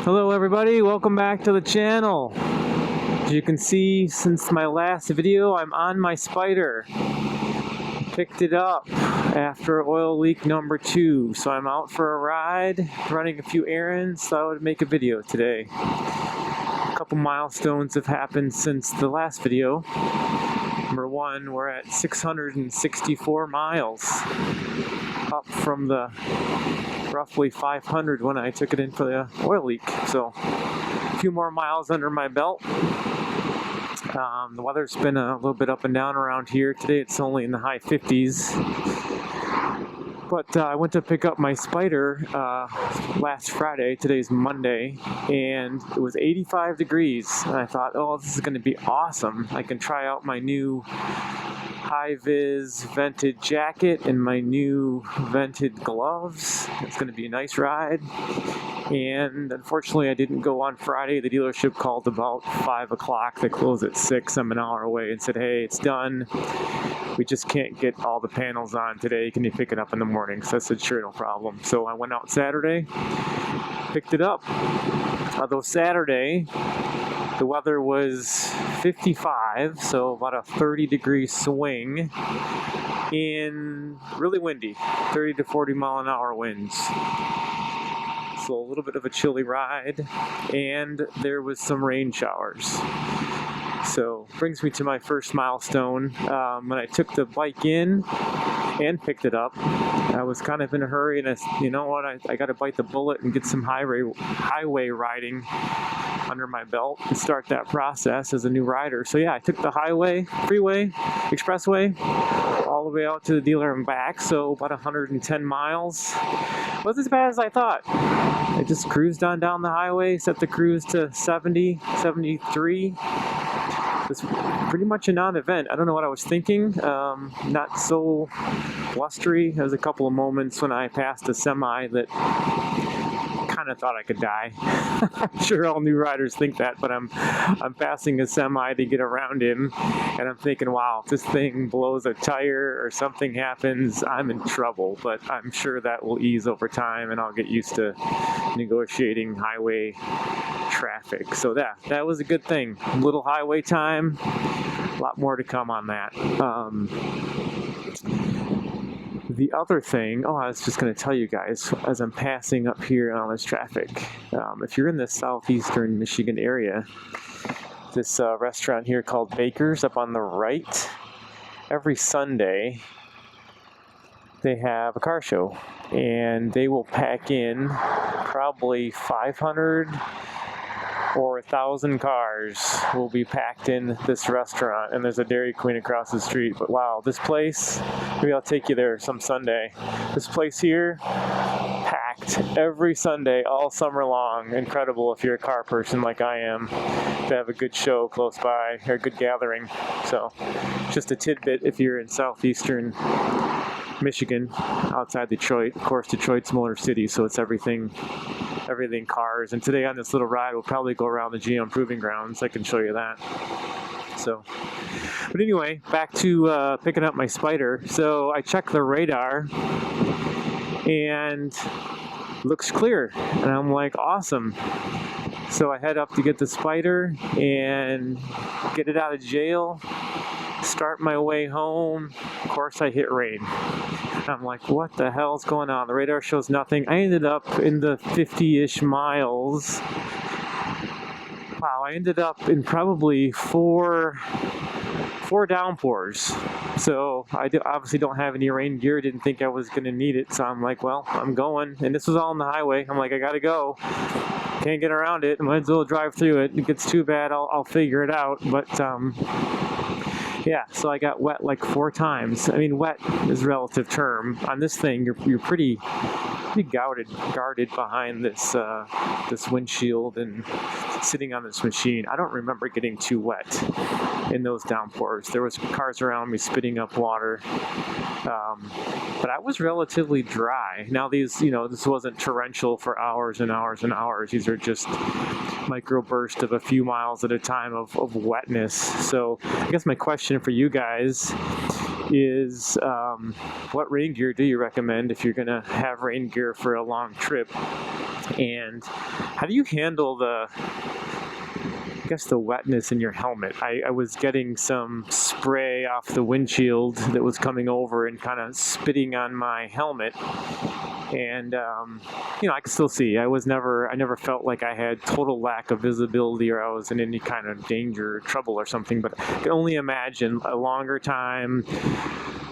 Hello everybody, welcome back to the channel. As you can see, since my last video, I'm on my Spyder. Picked it up after oil leak number 2, so I'm out for a ride, running a few errands, so I would make a video today. A couple milestones have happened since the last video. Number 1, we're at 664 miles, up from the roughly 500 when I took it in for the oil leak. So a few more miles under my belt. The weather's been a little bit up and down around here. Today it's only in the high 50s. But I went to pick up my Spyder last Friday. Today's Monday, and it was 85 degrees. And I thought, oh, this is going to be awesome. I can try out my new high-vis vented jacket and my new vented gloves. It's going to be a nice ride. And unfortunately, I didn't go on Friday. The dealership called about 5 o'clock. They close at 6. I'm an hour away, and said, hey, it's done. We just can't get all the panels on today. Can you pick it up in the morning? So I said, sure, no problem. So I went out Saturday, picked it up. Although Saturday, the weather was 55, so about a 30-degree swing, and really windy, 30 to 40 mile an hour winds. So a little bit of a chilly ride, and there was some rain showers. So brings me to my first milestone. When I took the bike in and picked it up, I was kind of in a hurry, and you know what, I got to bite the bullet and get some highway riding under my belt and start that process as a new rider. So yeah, I took the highway, freeway, expressway, all the way out to the dealer and back, so about 110 miles. Wasn't as bad as I thought. I just cruised on down the highway, set the cruise to 70, 73. It was pretty much a non-event. I don't know what I was thinking. Not so blustery. There was a couple of moments when I passed a semi that kind of thought I could die. I'm sure all new riders think that, but I'm passing a semi to get around him, and I'm thinking, wow, if this thing blows a tire or something happens, I'm in trouble. But I'm sure that will ease over time, and I'll get used to negotiating highway traffic. So that was a good thing. Little highway time, a lot more to come on that. The other thing, I was just going to tell you guys, as I'm passing up here on all this traffic, if you're in the southeastern Michigan area, this restaurant here called Baker's up on the right, every Sunday they have a car show, and they will pack in probably 500 or 1,000 cars will be packed in this restaurant, and there's a Dairy Queen across the street. But wow, this place, maybe I'll take you there some Sunday. This place here, packed every Sunday, all summer long. Incredible if you're a car person like I am, to have a good show close by, or a good gathering. So, just a tidbit if you're in southeastern Michigan, outside Detroit. Of course, Detroit's Motor City, so it's everything cars. And today on this little ride, we'll probably go around the GM Proving Grounds. I can show you that. So, but anyway, back to picking up my Spyder. So I checked the radar, and looks clear, and I'm like, awesome. So I head up to get the Spyder and get it out of jail, start my way home. Of course, I hit rain. I'm like, what the hell's going on? The radar shows nothing. I ended up in the 50-ish miles. Wow, I ended up in probably four downpours. So I obviously don't have any rain gear. Didn't think I was going to need it. So I'm like, well, I'm going. And this was all on the highway. I'm like, I got to go. Can't get around it. Might as well drive through it. If it gets too bad, I'll figure it out. But yeah, so I got wet like 4 times. I mean, wet is a relative term. On this thing, you're pretty guarded behind this windshield and sitting on this machine. I don't remember getting too wet in those downpours. There was cars around me spitting up water, but I was relatively dry. Now these, this wasn't torrential for hours and hours and hours. These are just microbursts of a few miles at a time of wetness. So I guess my question for you guys is, what rain gear do you recommend if you're going to have rain gear for a long trip? And how do you handle the wetness in your helmet? I was getting some spray off the windshield that was coming over and kind of spitting on my helmet. And, I could still see. I never felt like I had total lack of visibility or I was in any kind of danger or trouble or something, but I can only imagine a longer time,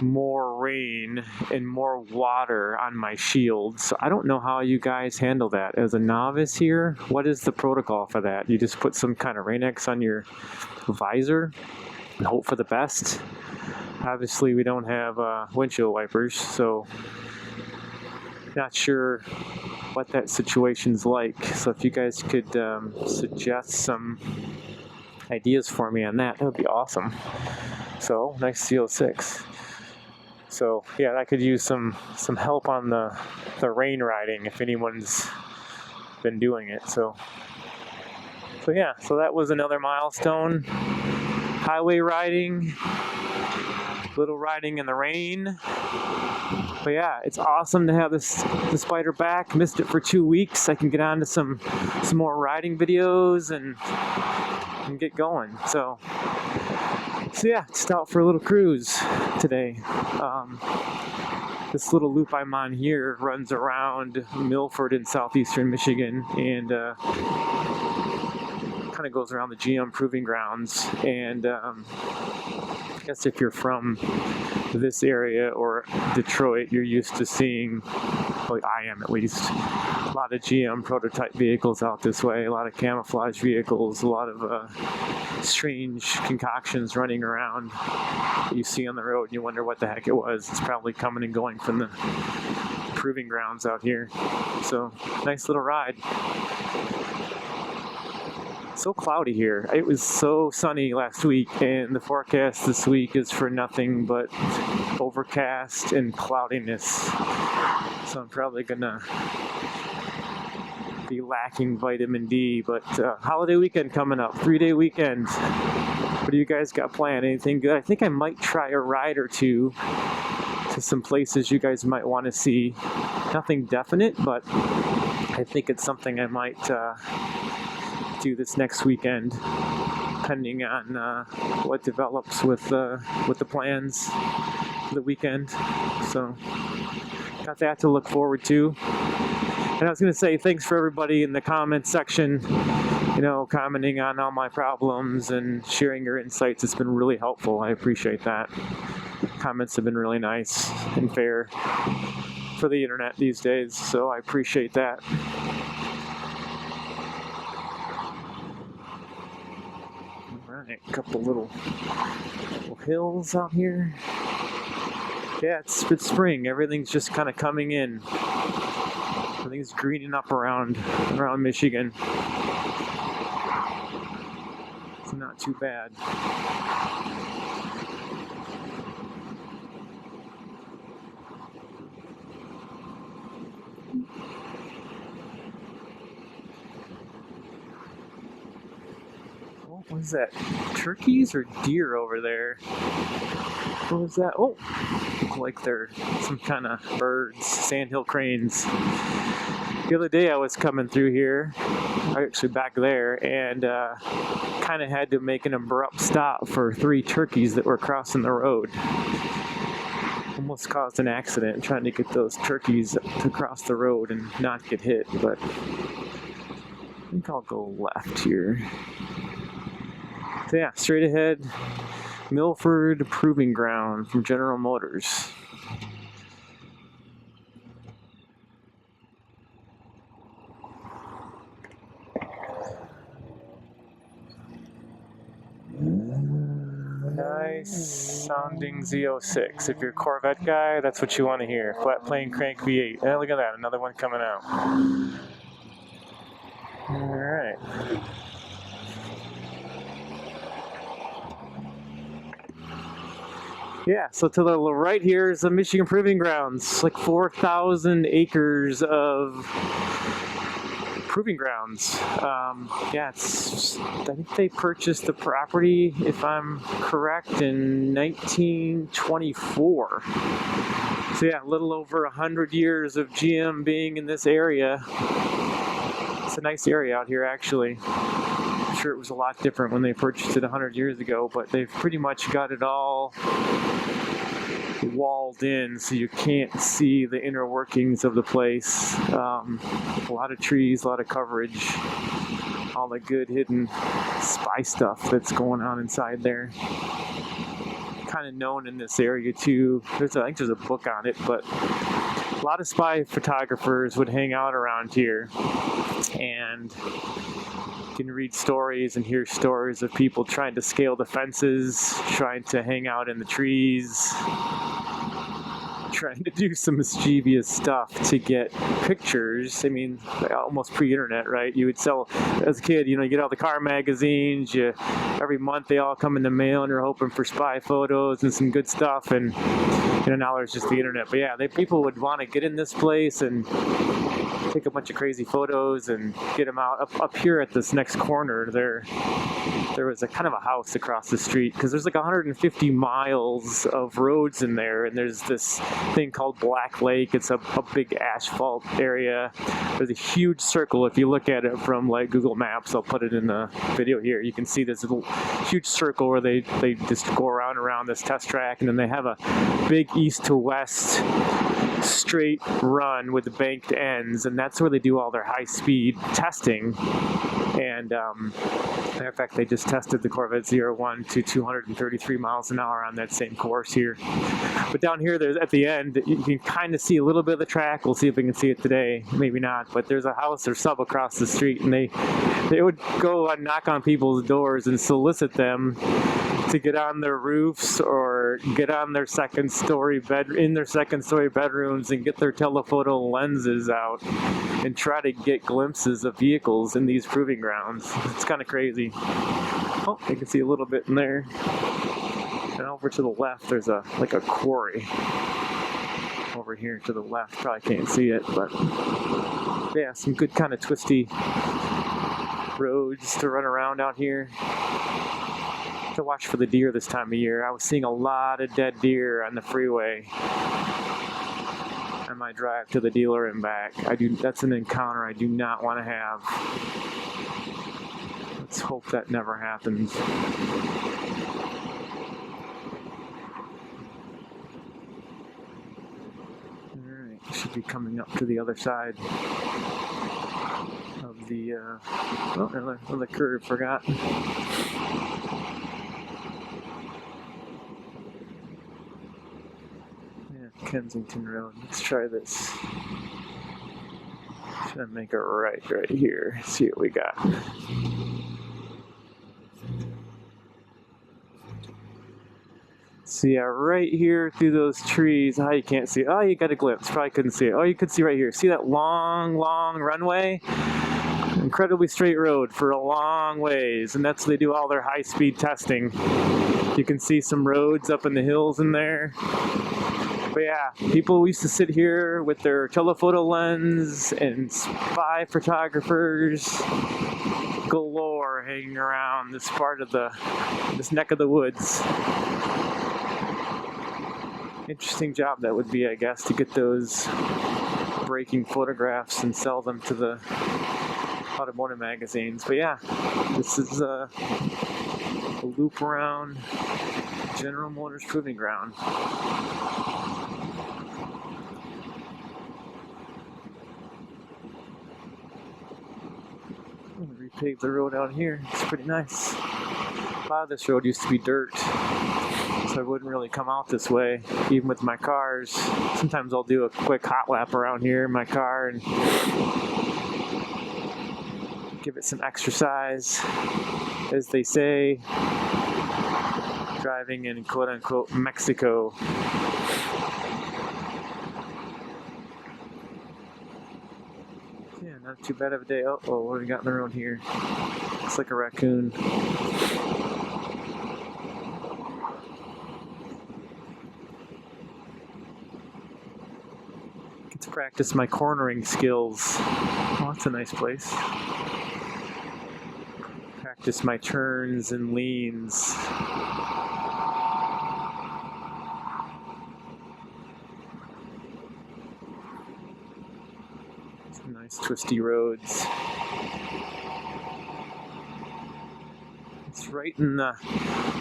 more rain, and more water on my shield. So I don't know how you guys handle that. As a novice here, what is the protocol for that? You just put some kind of Rain-X on your visor and hope for the best? Obviously, we don't have windshield wipers, so not sure what that situation's like. So if you guys could suggest some ideas for me on that would be awesome. So nice CO6. So yeah, I could use some help on the rain riding if anyone's been doing it. So yeah, so that was another milestone. Highway riding, little riding in the rain. But yeah, it's awesome to have the Spyder back. Missed it for 2 weeks. I can get on to some more riding videos and get going. So yeah, just out for a little cruise today. This little loop I'm on here runs around Milford in southeastern Michigan and kind of goes around the GM Proving Grounds. And I guess if you're from this area or Detroit, you're used to seeing, well, I am at least, a lot of GM prototype vehicles out this way, a lot of camouflage vehicles, a lot of strange concoctions running around that you see on the road and you wonder what the heck it was. It's probably coming and going from the proving grounds out here. So nice little ride. So cloudy here. It was so sunny last week, and the forecast this week is for nothing but overcast and cloudiness. So I'm probably gonna be lacking vitamin D, but holiday weekend coming up, 3-day weekend. What do you guys got planned? Anything good? I think I might try a ride or two to some places you guys might want to see. Nothing definite, but I think it's something I might do this next weekend, depending on what develops with the plans for the weekend. So got that to look forward to. And I was going to say thanks for everybody in the comments section, commenting on all my problems and sharing your insights. It's been really helpful. I appreciate that. Comments have been really nice and fair for the internet these days, so I appreciate that. A couple little hills out here. Yeah, it's spring. Everything's just kind of coming in. Everything's greening up around Michigan. It's not too bad. What is that? Turkeys or deer over there? What was that? Oh, look like they're some kind of birds, sandhill cranes. The other day I was coming through here, actually back there, and kind of had to make an abrupt stop for 3 turkeys that were crossing the road. Almost caused an accident trying to get those turkeys to cross the road and not get hit, but I think I'll go left here. So yeah, straight ahead, Milford Proving Ground from General Motors. Nice sounding Z06. If you're a Corvette guy, that's what you want to hear. Flat plane crank V8. And look at that, another one coming out. Alright. Yeah, so to the right here is the Michigan Proving Grounds, like 4,000 acres of proving grounds. Yeah, I think they purchased the property, if I'm correct, in 1924. So yeah, a little over 100 years of GM being in this area. a nice area out here, actually. I'm sure it was a lot different when they purchased it 100 years ago, but they've pretty much got it all walled in, so you can't see the inner workings of the place. A lot of trees, a lot of coverage, all the good hidden spy stuff that's going on inside there. Kind of known in this area too. I think there's a book on it, but a lot of spy photographers would hang out around here, and you can read stories and hear stories of people trying to scale the fences, trying to hang out in the trees, trying to do some mischievous stuff to get pictures. I mean, almost pre-internet, right? You would sell, as a kid, you get all the car magazines, every month they all come in the mail, and you're hoping for spy photos and some good stuff, and now there's just the internet. But yeah, people would want to get in this place and take a bunch of crazy photos and get them out. Up here at this next corner, there was a kind of a house across the street, because there's like 150 miles of roads in there, and there's this thing called Black Lake. It's a big asphalt area. There's a huge circle. If you look at it from like Google Maps, I'll put it in the video here, you can see this little huge circle where they just go around this test track, and then they have a big east to west straight run with the banked ends, and that's where they do all their high-speed testing. And matter of fact, they just tested the Corvette 01 to 233 miles an hour on that same course here. But down here, there's at the end, you can kind of see a little bit of the track. We'll see if we can see it today. Maybe not. But there's a house or sub across the street, and they would go and knock on people's doors and solicit them to get on their roofs or get on their second story bedrooms and get their telephoto lenses out and try to get glimpses of vehicles in these proving grounds. It's kind of crazy. Oh, you can see a little bit in there. And over to the left, there's a quarry. Over here to the left, probably can't see it, but yeah, some good kind of twisty roads to run around out here. To watch for the deer this time of year. I was seeing a lot of dead deer on the freeway on my drive to the dealer and back. That's an encounter I do not want to have. Let's hope that never happens. Alright, should be coming up to the other side of the another curve, forgot. Kensington Road. Let's try this. Should I make a right here? See what we got. See, right here through those trees. Oh, you can't see it. Oh, you got a glimpse. Probably couldn't see it. Oh, you could see right here. See that long runway? Incredibly straight road for a long ways, and that's where they do all their high-speed testing. You can see some roads up in the hills in there. But yeah, people used to sit here with their telephoto lens, and spy photographers galore hanging around this part of this neck of the woods. Interesting job that would be, I guess, to get those breaking photographs and sell them to the automotive magazines. But yeah, this is a loop around General Motors Proving Ground. I'm gonna repave the road out here. It's pretty nice. A lot of this road used to be dirt, so I wouldn't really come out this way, even with my cars. Sometimes I'll do a quick hot lap around here in my car and give it some exercise, as they say, driving in quote-unquote Mexico. Yeah, not too bad of a day. Oh, what do we got on the road here? Looks like a raccoon. Get to practice my cornering skills. Oh, that's a nice place. Practice my turns and leans. Some nice twisty roads. It's right in the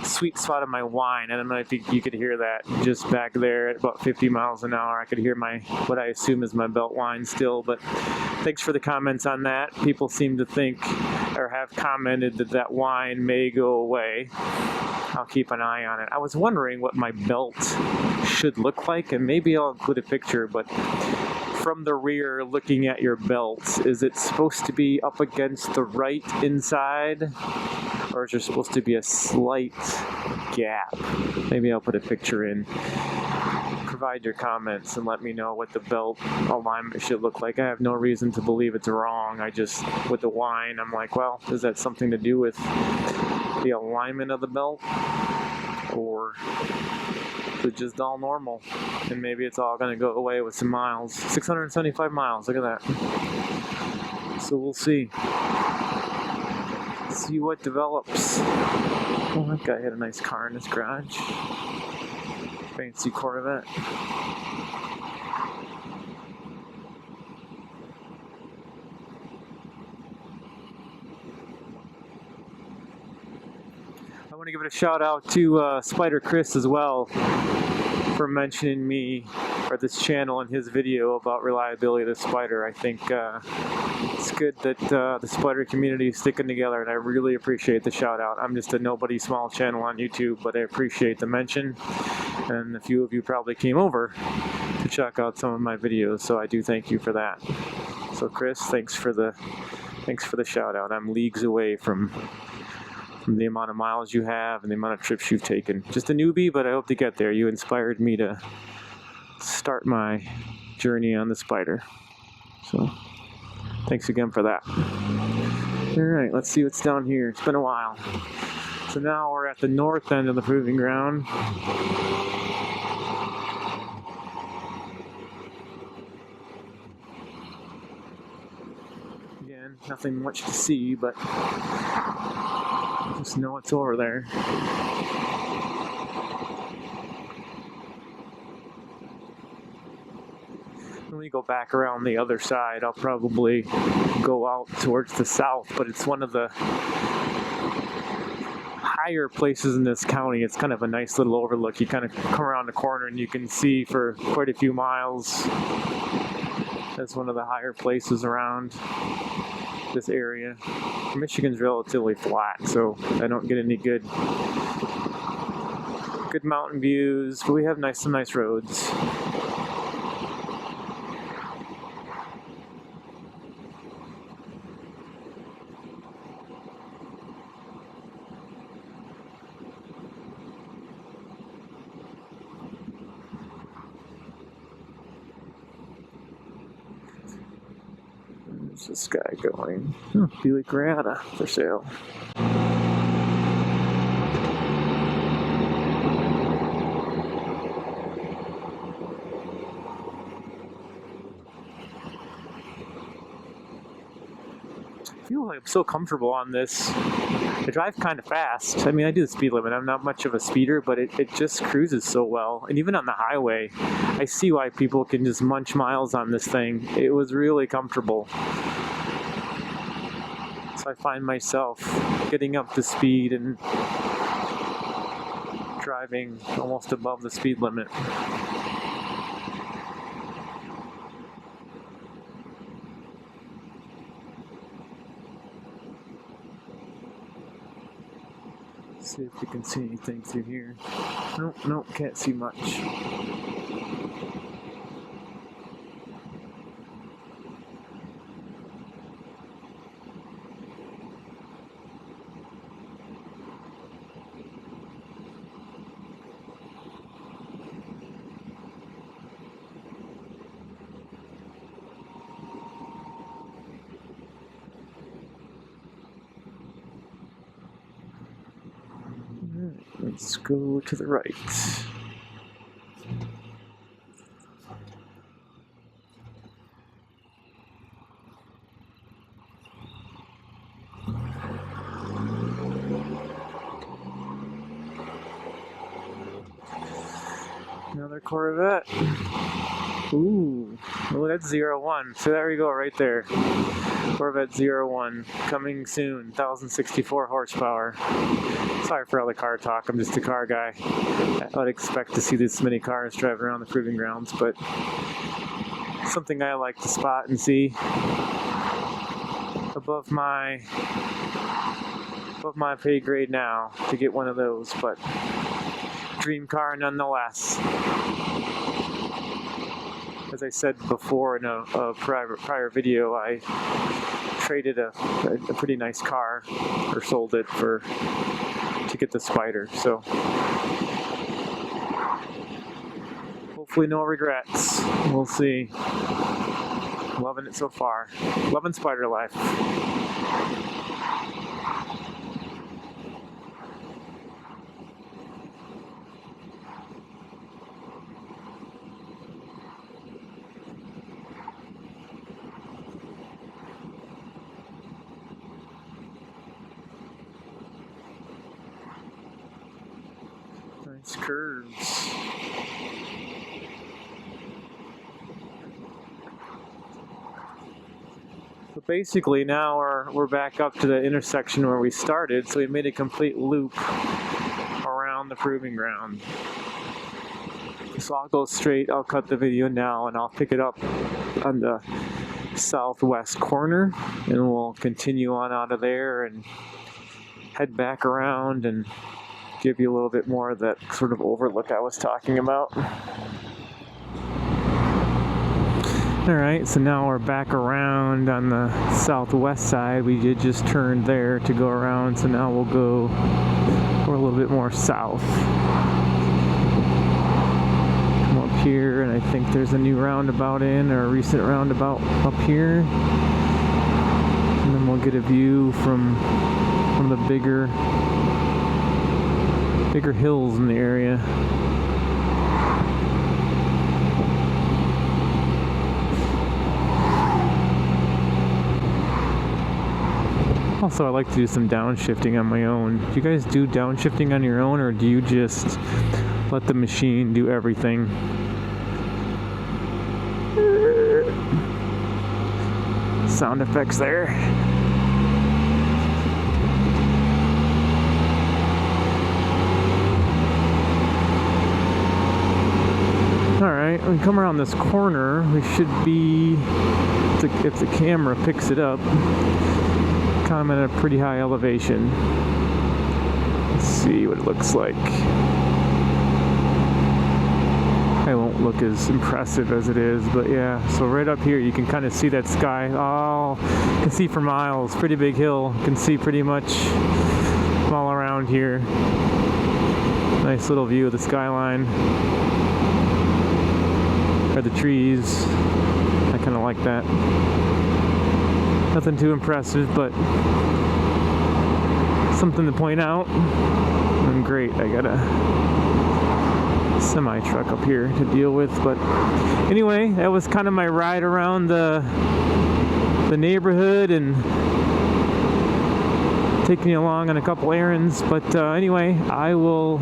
sweet spot of my whine. I don't know if you could hear that just back there at about 50 miles an hour. I could hear what I assume is my belt whine still, but thanks for the comments on that. People seem to think or have commented that whine may go away. I'll keep an eye on it. I was wondering what my belt should look like, and maybe I'll include a picture, but from the rear looking at your belt, is it supposed to be up against the right inside, or is there supposed to be a slight gap? Maybe I'll put a picture in. Provide your comments and let me know what the belt alignment should look like. I have no reason to believe it's wrong. I just, with the whine, I'm like, well, is that something to do with the alignment of the belt, or is it just all normal? And maybe it's all going to go away with some miles. 675 miles, look at that. So we'll see. See what develops. Oh, that guy had a nice car in his garage. Fancy Corvette. I want to give it a shout out to Spyder Chris as well for mentioning me or this channel in his video about reliability of the Spyder. I think it's good that the Spyder community is sticking together, and I really appreciate the shout out. I'm just a nobody small channel on YouTube, but I appreciate the mention, and a few of you probably came over to check out some of my videos, so I do thank you for that. So Chris, thanks for the shout out. I'm leagues away from the amount of miles you have and the amount of trips you've taken. Just a newbie, but I hope to get there. You inspired me to start my journey on the Spyder. So thanks again for that. All right, let's see what's down here. It's been a while. So now we're at the north end of the proving ground. Again, nothing much to see, but just know it's over there. When we go back around the other side, I'll probably go out towards the south, but it's one of the higher places in this county. It's kind of a nice little overlook. You kind of come around the corner and you can see for quite a few miles. That's one of the higher places around this area. Michigan's relatively flat, so I don't get any good mountain views, but we have some nice roads. Where's this guy going? Oh, Buick Reatta for sale. I feel like I'm so comfortable on this. I drive kind of fast. I mean, I do the speed limit. I'm not much of a speeder, but it just cruises so well. And even on the highway, I see why people can just munch miles on this thing. It was really comfortable. So I find myself getting up to speed and driving almost above the speed limit. See if we can see anything through here. Nope, can't see much. Let's go to the right. Another Corvette. Ooh, well, that's 01. So there we go, right there. Corvette 01, coming soon, 1064 horsepower. Sorry for all the car talk, I'm just a car guy. I would expect to see this many cars driving around the proving grounds, but something I like to spot and see. Above my pay grade now to get one of those, but dream car nonetheless. As I said before in a prior video, I traded a pretty nice car, or sold it to get the Spyder. So hopefully no regrets. We'll see. Loving it so far. Loving Spyder life. Nice curves. So basically now we're back up to the intersection where we started, so we made a complete loop around the proving ground. So I'll go straight, I'll cut the video now, and I'll pick it up on the southwest corner, and we'll continue on out of there and head back around and give you a little bit more of that sort of overlook I was talking about. Alright, so now we're back around on the southwest side. We did just turn there to go around, so now we'll go a little bit more south. Come up here, and I think there's a new roundabout or a recent roundabout up here. And then we'll get a view from one of the bigger hills in the area. Also, I like to do some downshifting on my own. Do you guys do downshifting on your own, or do you just let the machine do everything? Sound effects there. Alright, when we come around this corner, we should be, if the camera picks it up, kind of at a pretty high elevation. Let's see what it looks like. It won't look as impressive as it is, but yeah. So right up here, you can kind of see that sky. Oh, you can see for miles. Pretty big hill. You can see pretty much all around here. Nice little view of the skyline. Or the trees. I kind of like that. Nothing too impressive, but something to point out. And great, I got a semi truck up here to deal with, but anyway, that was kind of my ride around the neighborhood and taking you along on a couple errands. But anyway, I will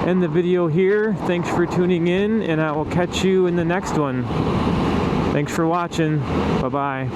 end the video here. Thanks for tuning in, and I will catch you in the next one. Thanks for watching. Bye-bye.